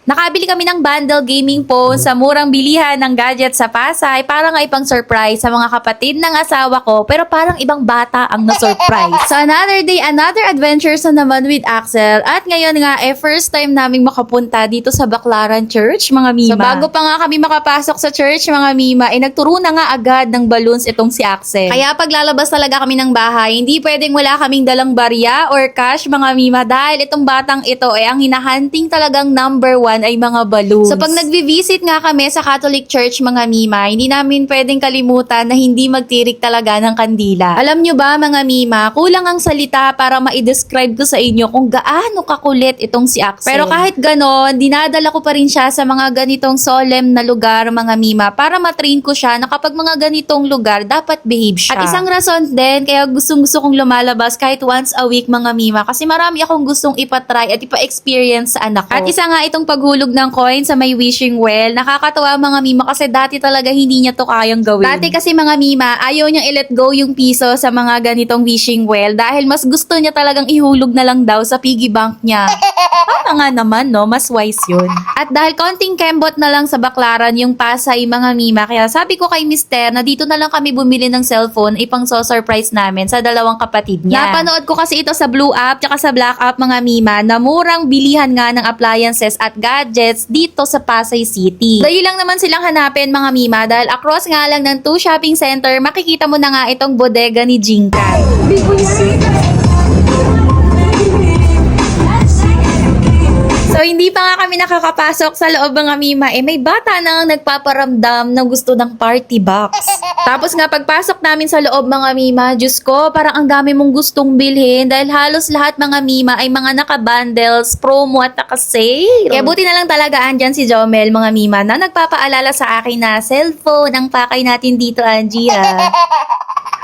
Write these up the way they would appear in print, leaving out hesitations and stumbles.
Nakabili kami ng bundle gaming phone sa murang bilihan ng gadget sa Pasay para nga ipang surprise sa mga kapatid ng asawa ko, pero parang ibang bata ang na-surprise. So another day, another adventures na naman with Axel. At ngayon nga, first time naming makapunta dito sa Baclaran Church, mga Mima. So bago pa nga kami makapasok sa church, mga Mima, nagturo na nga agad ng balloons itong si Axel. Kaya paglalabas talaga kami ng bahay, hindi pwedeng wala kaming dalang barya or cash, mga Mima, dahil itong batang ito ang hinahunting talagang number 1 ay mga balloons. So pag nagvi-visit nga kami sa Catholic Church, mga Mima, hindi namin pwedeng kalimutan na hindi magtirik talaga ng kandila. Alam nyo ba, mga Mima, kulang ang salita para ma-describe ko sa inyo kung gaano kakulit itong si Axel. Pero kahit ganon, dinadala ko pa rin siya sa mga ganitong solemn na lugar, mga Mima, para matrain ko siya na kapag mga ganitong lugar, dapat behave siya. At isang rason din, kaya gustong-gusto kong lumalabas kahit once a week, mga Mima, kasi marami akong gustong ipatry at ipa-experience sa anak ko. At isa nga itong paghulog ng coin sa may wishing well. Nakakatawa, mga Mima, kasi dati talaga hindi niya to kayang gawin. Dati kasi, mga Mima, ayaw niyang i-let go yung piso sa mga ganitong wishing well dahil mas gusto niya talagang ihulog na lang daw sa piggy bank niya. Tama nga naman, no? Mas wise yun. At dahil konting kembot na lang sa Baclaran yung Pasay, mga Mima, kaya sabi ko kay Mister na dito na lang kami bumili ng cellphone ipang surprise namin sa dalawang kapatid niya. Napanood ko kasi ito sa Blue App tsaka sa Black App, mga Mima, na murang bilihan nga ng appliances at gadgets dito sa Pasay City. Dali lang naman silang hanapin, mga Mima, dahil across nga lang ng 2 shopping center, makikita mo na nga itong bodega ni Jinka. So, hindi pa nga kami nakakapasok sa loob, mga Mima, may bata na nagpaparamdam na gusto ng party box. Tapos nga, pagpasok namin sa loob, mga Mima, Diyos ko, parang ang dami mong gustong bilhin dahil halos lahat, mga Mima, ay mga naka-bundles, promo at naka-sale. Kaya buti na lang talaga andyan si Jomel, mga Mima, na nagpapaalala sa akin na cellphone ang pakay natin dito, Angie, ha.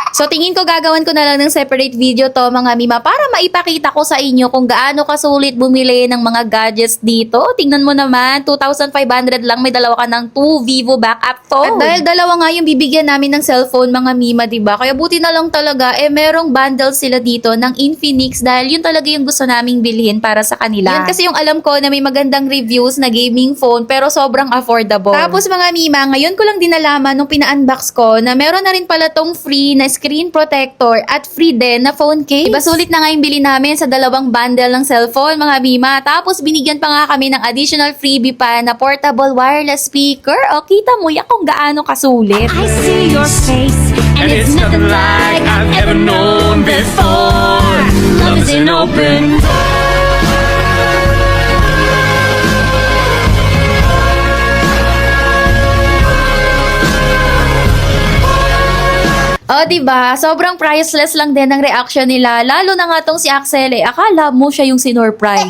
So, tingin ko gagawan ko na lang ng separate video to, mga Mima, para maipakita ko sa inyo kung gaano kasulit bumili ng mga gadgets dito. Tingnan mo naman, 2,500 lang, may dalawa ka ng 2 Vivo backup phone. At dahil dalawa nga yung bibigyan namin ng cellphone, mga Mima, diba? Kaya buti na lang talaga, merong bundle sila dito ng Infinix dahil yun talaga yung gusto naming bilhin para sa kanila. Yun kasi yung alam ko na may magandang reviews na gaming phone pero sobrang affordable. Tapos, mga Mima, ngayon ko lang din nalaman nung pina-unbox ko na meron na rin pala tong free na screen protector at free din na phone case. Diba sulit na nga yung bili namin sa dalawang bundle ng cellphone, mga Mima. Tapos binigyan pa nga kami ng additional freebie pa na portable wireless speaker. O, kita mo yan kung gaano kasulit. I see your face, and it's nothing like I've ever known before. Love is an open door. O, diba? Sobrang priceless lang din ang reaction nila. Lalo na nga tong si Axel, akala mo siya yung sinurprise.